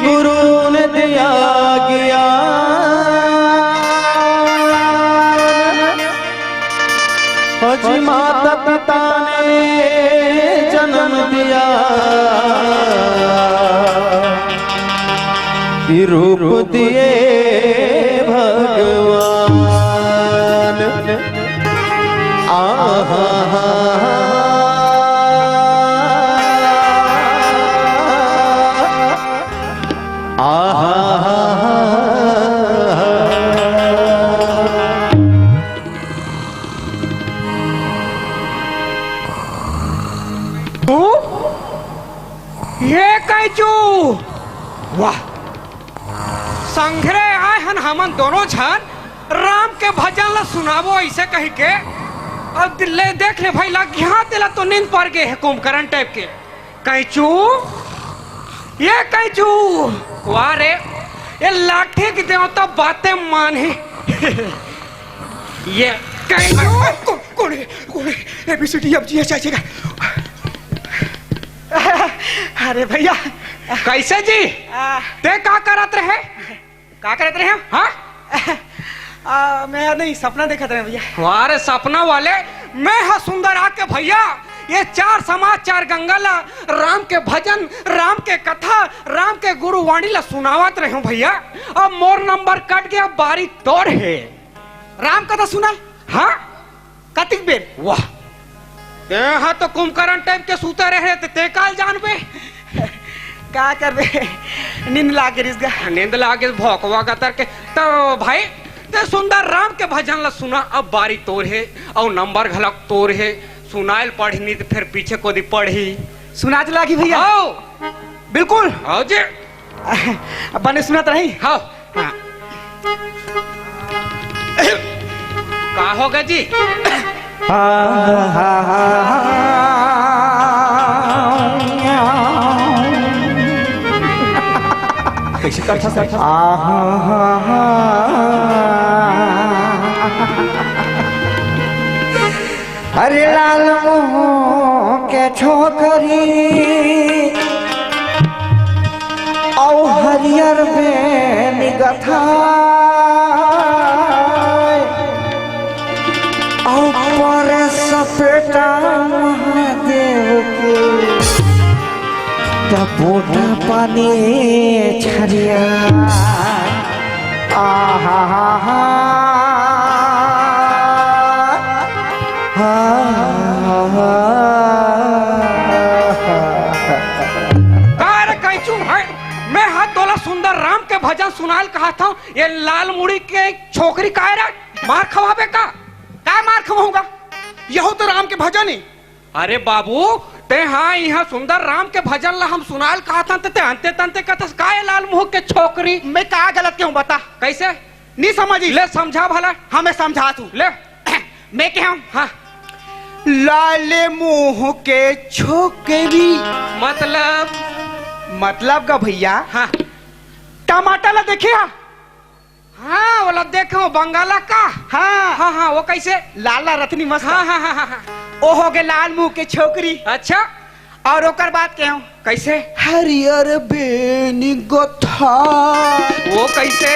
गुरु ने दिया गया जी माता पिता ने जन्म दिया रूप दिए भगवान आहा ये कैचू वाह संघरे आए हन हमन दोनों झन राम के भजन ला सुनाबो ऐसे कही के अब दिल्ले देख ले भाई लग यहाँ दिला तो नींद पड़ गए है कुंभकर्ण टाइप के कैचू ये कैचू वाह रे ये लाठी की देवता बातें माने ये कैचू कौन एबीसीडी अब जी चाहिएगा। अरे भैया कैसे जी ते का करत रहे हाँ मैं नहीं सपना देखा था भैया। वारे सपना वाले मैं हा सुंदर आके भैया ये चार समाज चार गंगाला राम के भजन राम के कथा राम के गुरु वाणी ला सुनावत रहे हूँ भैया। अब मोर नंबर कट गया बारी तोड़ है राम कथा सुना हाँ कतिक बेर वाह हाँ तो कुंभकर्ण टाइप के सूते रहे ते काल जानबे का करबे नींद लागे रिसगा नींद लागे भौकवा गतर के तो भाई ते सुंदर राम के भजन ला सुना अब बारी तोर है और नंबर घलक तोर है सुनाइल पढ़नी तो फिर पीछे को दी पढ़ी सुना चला की भैया आओ बिल्कुल आओ जी बने सुना तो नहीं हाँ का होगा जी कैसे करता सर अरे लाल मुँह के छोकरी औ हरियर बेन गथा और सपेटा महादेव के टपोटा पानी छरिया आहा हा मैं हाथ तोला सुंदर राम के भजन सुनाल कहा था ये लाल मुड़ी के छोकरी का मार खवाबे का मार खवाऊंगा यहो तो राम के भजन है। अरे बाबू ते हाँ यहाँ सुंदर राम के भजन ला हम सुनाल कहा था ते अंते तंते कहता का लाल मुंह के छोकरी मैं कहा गलत क्यों बता कैसे नहीं समझी ले समझा भला हमें समझा तू ले मैं क्या हूँ हाँ लाले मुंह के छोकरी मतलब का भैया हाँ टमाटर ला देखे हाँ वाला देखो बंगाला का हाँ हाँ हाँ वो कैसे लाला रत्नी मस्त हाँ हाँ हाँ हाँ ओ हो गए लाल मुंह के छोकरी अच्छा और ओकर बात क्या हूँ कैसे हरियर बेनी गोथा वो कैसे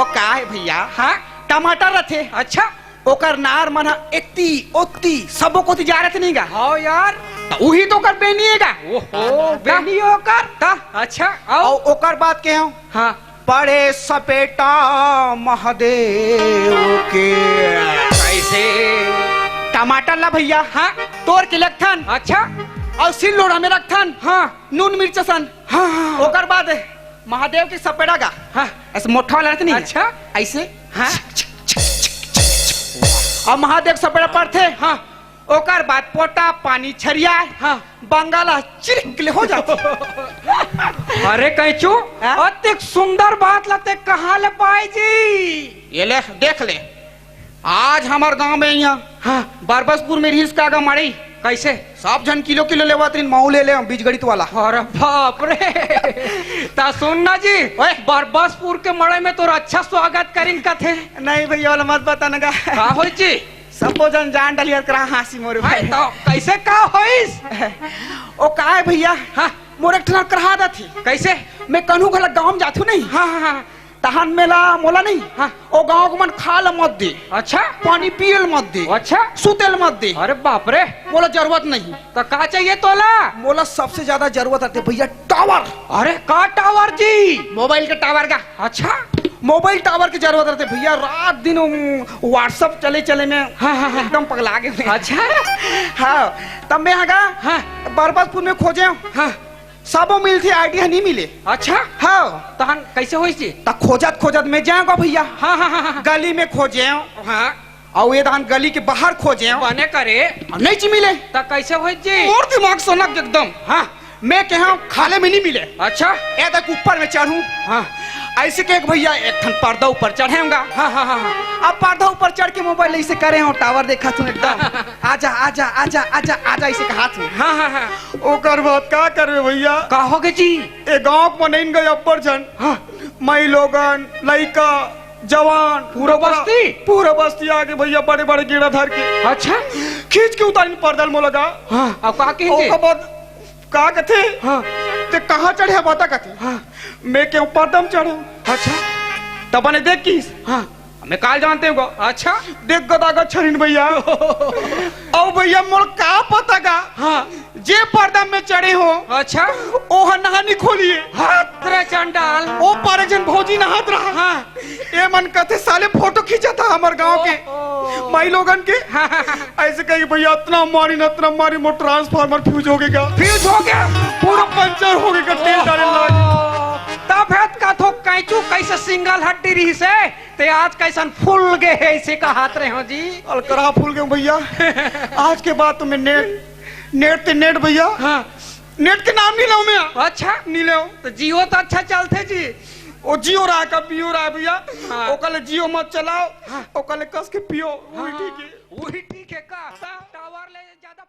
ओ का है भैया हाँ टमाटर रथे अच्छा ओकर नार मना एत्ती ओत्ती सबो को जा रहे नहीं गा हाँ यार तो वही तो कर बेनिएगा ओहो बेनी होकर ता अच्छा और ओकर बात क्या हूँ हाँ बड़े सपेटा महादेव के कैसे टमाटर ला भैया हाँ तोड़ के लगथन अच्छा और सिल लोड़ा में रखथन हाँ नून मिर्च सन हाँ हाँ ओकर बाद महादेव के सपेटा का हाँ ऐसे मोटा वाला रहते नहीं अच्छा ऐसे हाँ और महादेव सपेटा पर थे हाँ ओकर बाद पोटा पानी छरिया हाँ बंगाला चिरकले हो जाते अरे कैचू हाँ? अतिक सुंदर बात लगते कहाँ ले पाए जी ये ले देख ले आज हमार गांव में यहाँ हाँ बरबसपुर में रिस का मड़ी कैसे सब जन किलो किलो लेवा तीन माऊ ले ले बीज गणित वाला अरे बाप रे ता सुनना जी ओए बरबसपुर के मड़े में तो अच्छा स्वागत करें का थे नहीं भैया वाला मत बताना का का होई जी सबो जन जान डालियर करा हासी मोरे भाई तो कैसे का होइस ओ का है भैया हाँ मोर एक ठन करहा दा थी कैसे? मैं कन्हू घला गांव में जाथू नहीं हाँ हाँ हाँ। तहन मेला मोला नहीं हाँ। ओ गांव को मन खाल मत दे अच्छा पानी पियल मत दे अच्छा। सुतेल मत दे अरे बाप रे, मोला जरूरत नहीं तो का चाहिए तोला? मोला सबसे ज्यादा जरूरत आती है भैया टावर अरे का टावर जी? मोबाइल के टावर का अच्छा मोबाइल टावर की जरूरत रहती है भैया रात दिन व्हाट्सएप चले चले में हाँ, हाँ, हाँ। एकदम पगला गए अच्छा हाँ तब मैं आगा हाँ बरबसपुर में खोजे हाँ सबो मिलती आइडिया नहीं मिले अच्छा। हाँ तहन कैसे होई छी? तब खोजत खोजत मैं जाऊंगा भैया हाँ हाँ हाँ हाँ गली में खोजे हाँ और ये धान गली के बाहर खोजे बने करे नहीं ची मिले तो कैसे होई जी? और दिमाग सनक एकदम हाँ मैं कहा खाले में नहीं मिले अच्छा ए तक ऊपर में चढ़ूं हाँ ऐसे के भैया एक ठन पर्दा ऊपर चढ़ेगा हाँ हाँ हाँ हाँ। अब पर्दा ऊपर चढ़ के मोबाइल ऐसे करे हो टावर देखा तू एकदम आजा आजा आजा आजा आजा ऐसे के हाथ में हाँ हाँ हाँ। ओकर बाद का करबे भैया का होगे जी? ए गांव में नहीं गए अब्बर जन हाँ मई लोगन लड़का जवान पूरा बस्ती आगे भैया बड़े बड़े कीड़ा धर के अच्छा खींच के उतारी पर्दल में लगा हाँ। अब का कहेंगे? ओकर बाद का कथे हाँ ते कहाँ चढ़े बता कथे हाँ मैं के ऊपर दम चढ़ू अच्छा तब ने देख की हाँ मैं काल जानते हो अच्छा देख गदागत छरिन भैया ओ भैया मोर का पता का हाँ जे पर्दा में चढ़े हो अच्छा ओह नहानी खोलिए हाथ रे चंडाल ओ पारे जन भौजी नहात रहा हाँ ए मन कहते साले फोटो खींचा था हमारे गांव के माई लोगन के हाँ, हाँ, हाँ। ऐसे कही भैया इतना मारी मोर ट्रांसफार्मर फ्यूज हो गया फ्यूज हो गया पूरा पंचर हो गया तेल डाले लाग तब हेत का थो कैचू कैसे सिंगल हड्डी रही से ते आज कैसन फूल गए ऐसे का हाथ रहे हो जी? अलकरा फूल गए भैया आज के बाद तो मैं नेट ते नेट भैया हाँ नेट के नाम नहीं लाऊं मैं अच्छा नहीं लाऊं तो जियो तो अच्छा चलते जी। ओ जियो रहा का पियो रहा भैया हाँ। ओ कल जियो मत चलाओ हाँ। ओ कल कस के पियो हाँ, वही ठीक है वही ठीक है का टावर ले ज्यादा